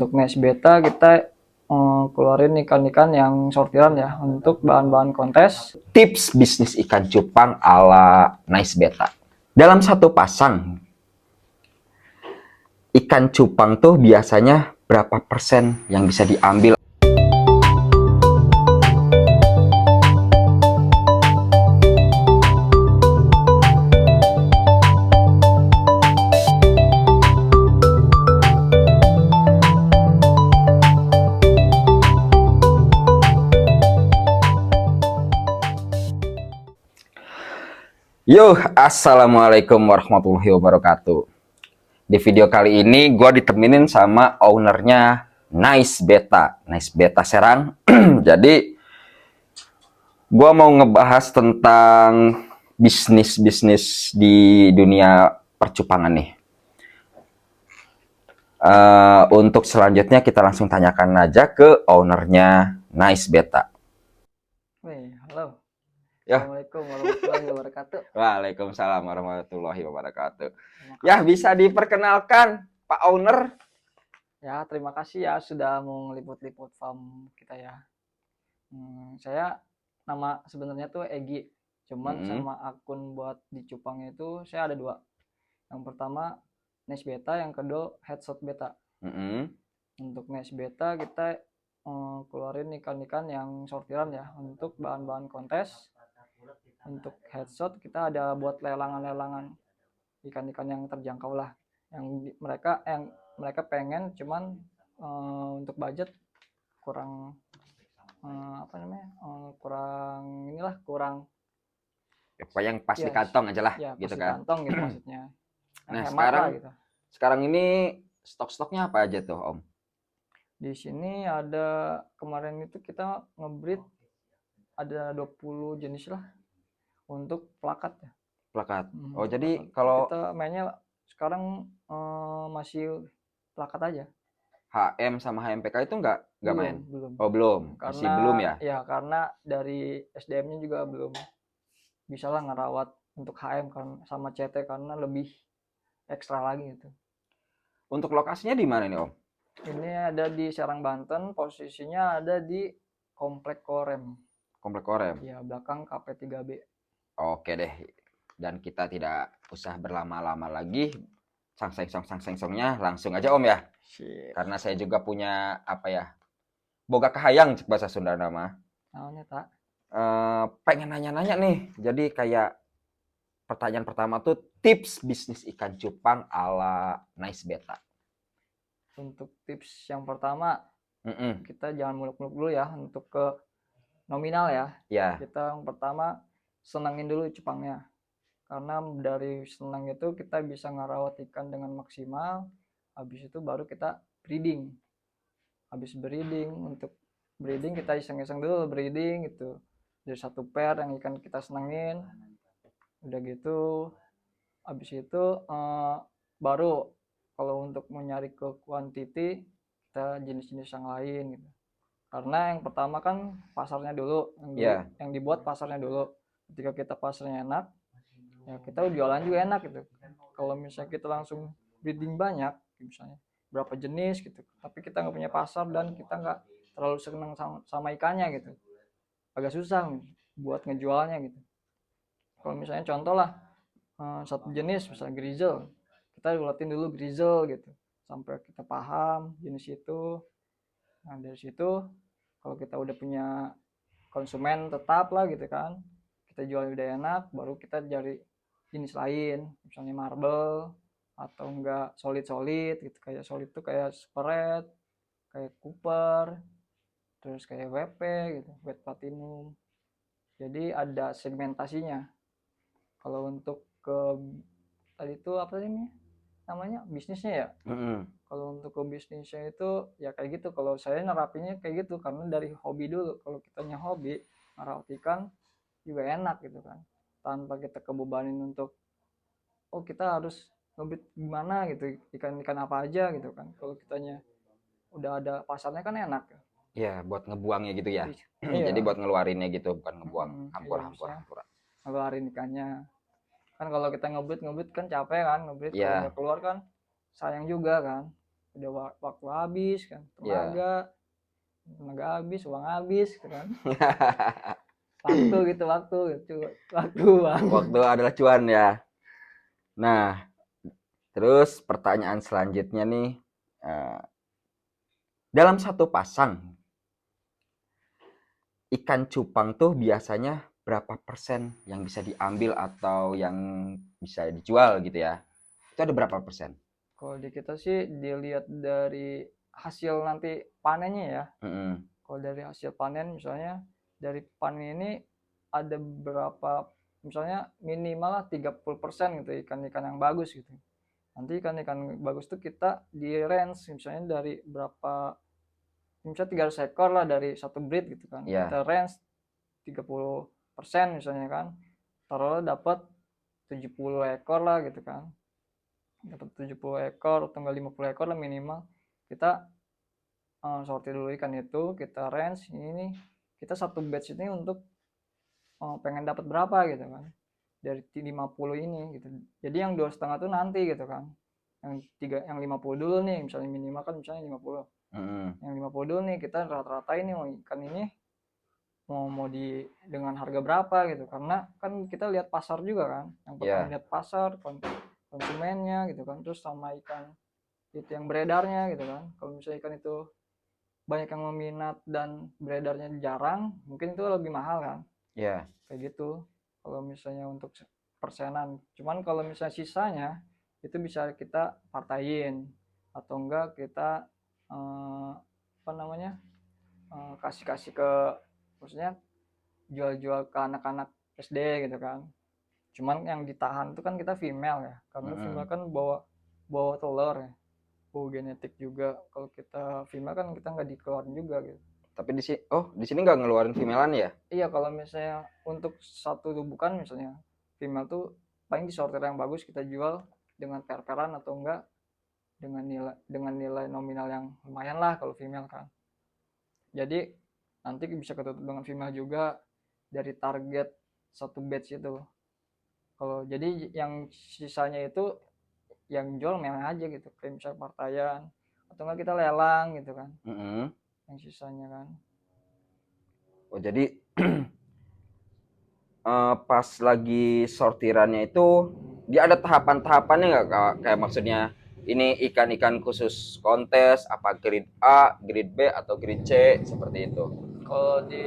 Untuk Nice Beta kita keluarin ikan-ikan yang sortiran ya untuk bahan-bahan kontes. Tips bisnis ikan cupang ala Nice Beta. Dalam satu pasang ikan cupang tuh biasanya berapa persen yang bisa diambil? Yo, assalamualaikum warahmatullahi wabarakatuh. Di video kali ini gue ditemenin sama ownernya Nice Beta Serang. Jadi gue mau ngebahas tentang bisnis di dunia percupangan nih. Untuk selanjutnya kita langsung tanyakan aja ke ownernya Nice Beta. Wih, halo. Ya. Assalamualaikum warahmatullahi wabarakatuh. Waalaikumsalam warahmatullahi wabarakatuh. Ya, bisa diperkenalkan Pak Owner? Ya, terima kasih ya sudah mau ngeliput-liput farm kita ya. Saya nama sebenarnya tuh Egi. Cuman sama akun buat di cupangnya itu saya ada 2. Yang pertama Nice Beta, yang kedua Headshot Beta. Untuk Nice Beta kita keluarin ikan-ikan yang sortiran ya untuk bahan-bahan kontes. Untuk Headshot kita ada buat lelangan-lelangan ikan-ikan yang terjangkau lah, yang mereka pengen, cuman untuk budget kurang kurang Yang pas di ya, kantong aja lah ya, gitu pas di kan. kantong gitu maksudnya. Nah, Hemat lah gitu. sekarang ini stok-stoknya apa aja tuh, Om? Di sini ada, kemarin itu kita ngebreed ada 20 jenis lah untuk plakat ya. Plakat. Oh, jadi Plakat. kalau Kita mainnya sekarang masih plakat aja. HM sama HMPK itu nggak main? Belum. Oh, belum. Masih belum ya? Ya, karena dari SDM-nya juga belum bisa lah ngerawat untuk HM kan sama CT, karena lebih ekstra lagi gitu. Untuk lokasinya di mana nih, Om? Ini ada di Serang, Banten, posisinya ada di Komplek Korem. Komplek Korem. Ya, belakang KP3B. Oke deh. Dan kita tidak usah berlama-lama lagi. Sang-seng-songnya langsung aja, Om ya. Sip. Karena saya juga punya boga kahayang cek bahasa Sunda nama. Namanya tak? Pengen nanya-nanya nih. Jadi kayak pertanyaan pertama tuh tips bisnis ikan cupang ala Nice Beta. Untuk tips yang pertama, kita jangan muluk-muluk dulu ya untuk ke nominal ya. Kita yang pertama senangin dulu cupangnya. Karena dari senang itu kita bisa ngerawat ikan dengan maksimal. Habis itu baru kita breeding. Habis breeding, untuk breeding kita iseng-iseng dulu breeding gitu. Dari satu pair yang ikan kita senengin. Udah gitu, habis itu baru kalau untuk mencari ke quantity kita jenis-jenis yang lain gitu. Karena yang pertama kan pasarnya dulu, yang dibuat pasarnya dulu. Ketika kita pasarnya enak, ya kita jualan juga enak gitu. Kalau misalnya kita langsung breeding banyak, misalnya berapa jenis gitu, tapi kita nggak punya pasar dan kita nggak terlalu senang sama ikannya gitu, agak susah buat ngejualnya gitu. Kalau misalnya contoh lah, satu jenis misalnya grizzle, kita ulatin dulu grizzle gitu sampai kita paham jenis itu. Nah, dari situ kalau kita udah punya konsumen tetap lah gitu kan, kita jual udah enak, baru kita cari jenis lain, misalnya marble atau enggak solid gitu. Kayak solid tuh kayak super red, kayak cooper, terus kayak WP gitu, wet platinum. Jadi ada segmentasinya. Kalau untuk ke tadi itu apa sih namanya bisnisnya ya. Kalau untuk ke bisnisnya itu ya kayak gitu. Kalau saya nerapinnya kayak gitu karena dari hobi dulu. Kalau kitanya hobi merawat ikan juga enak gitu kan, tanpa kita kebebanin untuk kita harus ngebit gimana gitu, ikan apa aja gitu kan. Kalau kitanya udah ada pasarnya kan enak ya. Iya, buat ngebuangnya gitu ya. Iya. Jadi buat ngeluarinnya gitu, bukan ngebuang hampur. Ngeluarin ikannya. Kan kalau kita ngebit kan capek kan, ngebit kalau nggak keluar kan sayang juga kan. udah waktu habis kan, tenaga habis, uang habis gitu kan. waktu Bang. Waktu adalah cuan ya. Nah, terus pertanyaan selanjutnya nih, dalam satu pasang ikan cupang tuh biasanya berapa persen yang bisa diambil atau yang bisa dijual gitu ya? Itu ada berapa persen? Kalau di kita sih dilihat dari hasil nanti panennya ya. Kalau dari hasil panen misalnya dari panen ini ada berapa, misalnya minimal lah 30% gitu ikan-ikan yang bagus gitu. Nanti ikan-ikan bagus tuh kita di range misalnya dari berapa, misalnya 300 ekor lah dari satu breed gitu kan. Kita range 30% misalnya kan. Taruhlah dapat 70 ekor lah gitu kan. Dapat 70 ekor atau enggak 50 ekor lah minimal. Kita sortir dulu ikan itu, kita range ini, kita satu batch ini untuk pengen dapat berapa gitu kan, dari 50 ini gitu. Jadi yang 2,5 tuh nanti gitu kan, yang 50 dulu nih, misalnya minimal kan misalnya 50. Yang 50 dulu nih kita rata-ratain nih ikan ini mau di dengan harga berapa gitu, karena kan kita lihat pasar juga kan, yang pertama lihat pasar, konsumennya gitu kan, terus sama ikan itu yang beredarnya gitu kan. Kalau misalnya ikan itu banyak yang meminat dan beredarnya jarang, mungkin itu lebih mahal kan. Kayak gitu kalau misalnya untuk persenan. Cuman kalau misalnya sisanya itu bisa kita partain atau enggak kita kasih ke, maksudnya jual-jual ke anak-anak SD gitu kan. Cuman yang ditahan itu kan kita female ya, karena female kan bawa telur ya, bawa genetik juga. Kalau kita female kan kita nggak dikeluarin juga gitu. Tapi di sini nggak ngeluarin femalean ya? Iya, kalau misalnya untuk satu tubukan misalnya female tuh paling disortir yang bagus kita jual dengan per-peran atau enggak dengan nilai nominal yang lumayan lah kalau female kan. Jadi nanti bisa ketutup dengan female juga dari target satu batch itu. Kalau jadi yang sisanya itu yang jual mele aja gitu, kayak misal partaian atau enggak kita lelang gitu kan. Yang sisanya kan. Oh, jadi pas lagi sortirannya itu dia ada tahapan-tahapannya nggak, kayak maksudnya ini ikan-ikan khusus kontes, apa grade A, grade B, atau grade C, seperti itu? Kalau di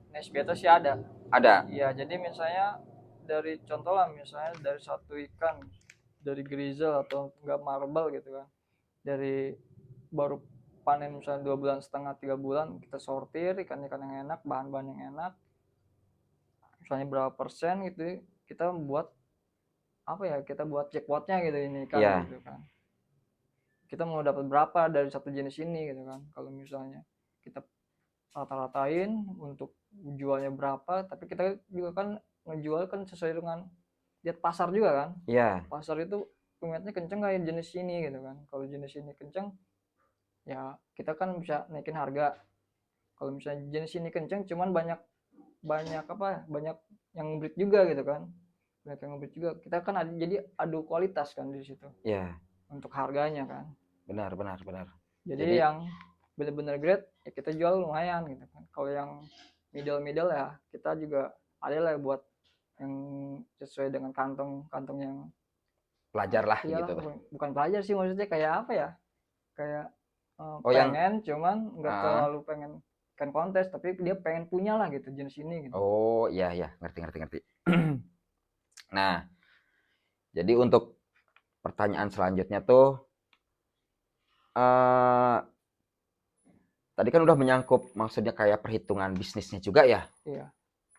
Nesbieta sih ada. Iya, jadi misalnya dari contoh lah, misalnya dari satu ikan dari grizzle atau enggak marble gitu kan, dari baru panen misalnya 2,5 bulan 3 bulan, kita sortir ikan-ikan yang enak, bahan-bahan yang enak, misalnya berapa persen gitu, kita buat apa ya, kita buat jackpotnya gitu ini kan. Gitu kan, kita mau dapat berapa dari satu jenis ini gitu kan. Kalau misalnya kita rata-ratain untuk jualnya berapa, tapi kita juga kan ngejual kan sesuai dengan lihat pasar juga kan. Pasar itu peminatnya kenceng kayak jenis ini gitu kan. Kalau jenis ini kenceng ya kita kan bisa naikin harga. Kalau misalnya jenis ini kenceng cuman banyak yang breed juga gitu kan, banyak yang breed juga, kita kan jadi adu kualitas kan di situ untuk harganya kan. Benar. Jadi yang benar-benar grade ya kita jual lumayan gitu kan. Kalau yang middle ya kita juga ada lah buat yang sesuai dengan kantong yang pelajar lah gitu. Bukan pelajar sih, maksudnya kayak apa ya, kayak pengen cuman nggak terlalu pengen kan kontes, tapi dia pengen punya lah gitu jenis ini gitu. Oh iya, ngerti. Nah, jadi untuk pertanyaan selanjutnya tuh tadi kan udah menyangkut maksudnya kayak perhitungan bisnisnya juga ya. Iya.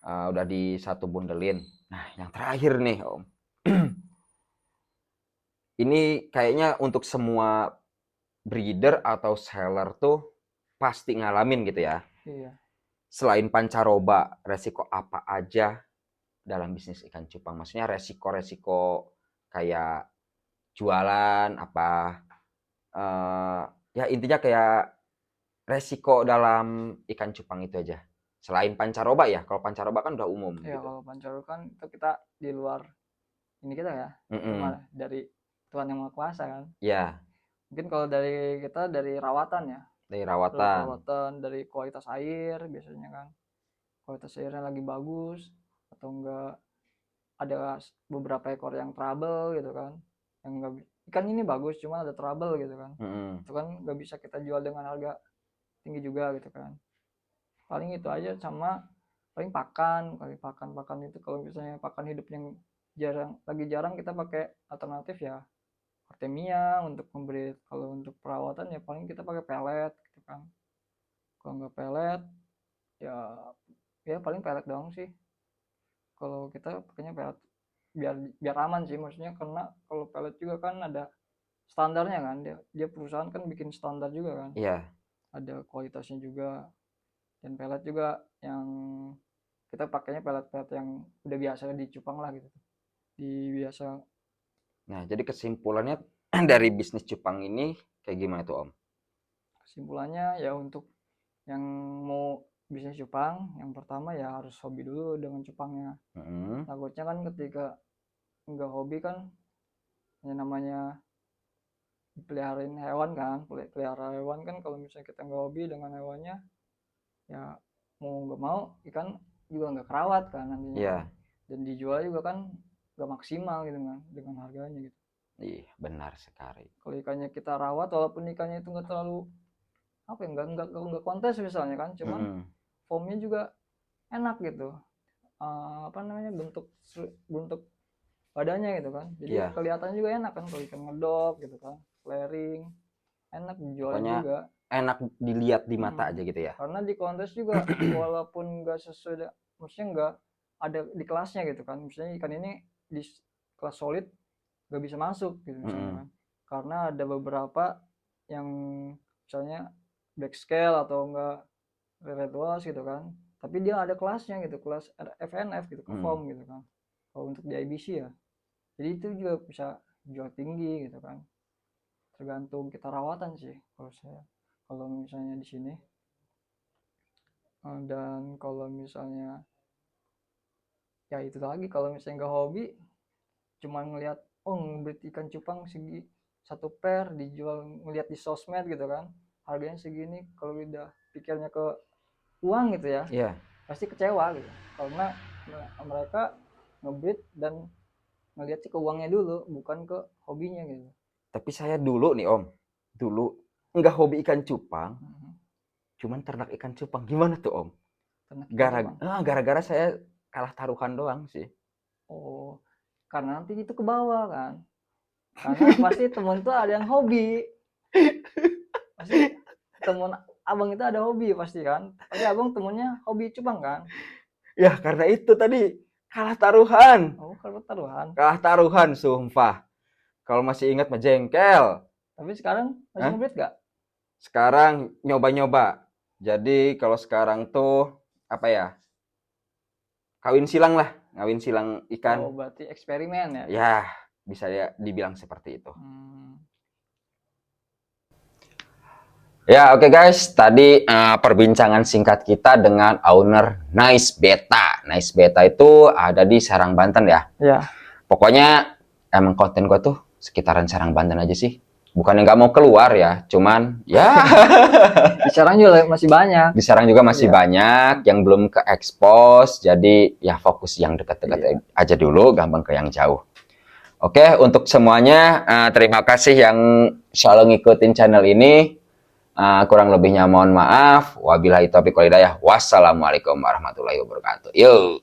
Udah di satu bundelin. Nah, yang terakhir nih Om, ini kayaknya untuk semua breeder atau seller tuh pasti ngalamin gitu ya. Iya. Selain pancaroba, resiko apa aja dalam bisnis ikan cupang? Maksudnya resiko-resiko kayak jualan apa, ya intinya kayak resiko dalam ikan cupang itu aja. Selain pancaroba ya, kalau pancaroba kan udah umum. Ya gitu. Kalau pancaroba kan itu kita di luar ini kita ya, cuma dari Tuhan yang Maha Kuasa kan. Iya. Mungkin kalau dari kita dari rawatan ya. Dari rawatan. Dari kualitas air biasanya kan. Kualitas airnya lagi bagus atau enggak ada beberapa ekor yang trouble gitu kan. Yang enggak, ikan ini bagus cuma ada trouble gitu kan. Itu kan nggak bisa kita jual dengan harga tinggi juga gitu kan. Paling itu aja, sama paling pakan itu kalau misalnya pakan hidup yang jarang kita pakai alternatif ya Artemia untuk memberi. Kalau untuk perawatan ya paling kita pakai pelet gitu kan. Kalau nggak pelet ya paling pelet doang sih. Kalau kita pakainya pelet biar aman sih, maksudnya karena kalau pelet juga kan ada standarnya kan, dia perusahaan kan bikin standar juga kan. Iya. Ada kualitasnya juga. Dan pelet juga yang kita pakainya pelet yang udah biasa di cupang lah gitu. Biasa. Nah, jadi kesimpulannya dari bisnis cupang ini kayak gimana tuh Om? Kesimpulannya ya untuk yang mau bisnis cupang, yang pertama ya harus hobi dulu dengan cupangnya. Takutnya kan ketika nggak hobi kan, ya namanya peliharain hewan kan, pelihara hewan kan, kalau misalnya kita nggak hobi dengan hewannya, ya mau nggak mau ikan juga nggak kerawat kan nantinya. Iya. Dan dijual juga kan nggak maksimal gitu kan dengan harganya gitu. Iya, benar sekali. Kalau ikannya kita rawat, walaupun ikannya itu nggak terlalu nggak kontes misalnya kan, cuman formnya juga enak gitu. Bentuk badannya gitu kan, jadi kelihatannya juga enak kan kalau ikan ngedok gitu kan, flaring, enak dijual juga, enak dilihat di mata aja gitu ya. Karena di kontes juga walaupun nggak sesuai, maksudnya nggak ada di kelasnya gitu kan, misalnya ikan ini di kelas solid nggak bisa masuk gitu misalnya kan, karena ada beberapa yang misalnya black scale atau enggak red wash gitu kan, tapi dia ada kelasnya gitu, kelas FNF gitu, ke form gitu kan, kalau untuk di IBC ya. Jadi itu juga bisa jual tinggi gitu kan, tergantung kita rawatan sih kalau misalnya di sini. Dan kalau misalnya ya itu lagi, kalau misalnya nggak hobi, cuma ngelihat beli ikan cupang segi satu per dijual, ngelihat di sosmed gitu kan harganya segini, kalau udah pikirnya ke uang gitu ya, pasti kecewa gitu, karena mereka ngebreed dan ngelihat ke uangnya dulu, bukan ke hobinya gitu. Tapi saya dulu nih Om, nggak hobi ikan cupang, cuman ternak ikan cupang. Gimana tuh Om? Gara-gara saya kalah taruhan doang sih. Oh, karena nanti itu ke bawah kan, karena pasti temen tuh ada yang hobi, pasti temen abang itu ada hobi pasti kan, pasti abang temennya hobi cupang kan. Ya karena itu tadi kalah taruhan. Kalah taruhan sumpah. Kalau masih ingat mah jengkel. Tapi sekarang masih ngebreed gak? Sekarang nyoba-nyoba. Jadi kalau sekarang tuh apa ya, kawin silang lah, ngawin silang ikan. Oh, berarti eksperimen ya? Ya, bisa ya dibilang seperti itu. Ya, oke guys, tadi perbincangan singkat kita dengan owner Nice Beta. Nice Beta itu ada di Serang, Banten ya? Iya. Pokoknya emang konten gue tuh sekitaran Serang, Banten aja sih. Bukannya nggak mau keluar ya, cuman ya. Di Serang juga masih banyak. Di Serang juga masih banyak yang belum ke expose, jadi ya fokus yang dekat-dekat aja dulu, gampang ke yang jauh. Oke, untuk semuanya terima kasih yang selalu ngikutin channel ini. Kurang lebihnya mohon maaf. Wabillahi taufiq wal hidayah. Wassalamualaikum warahmatullahi wabarakatuh. Yuk.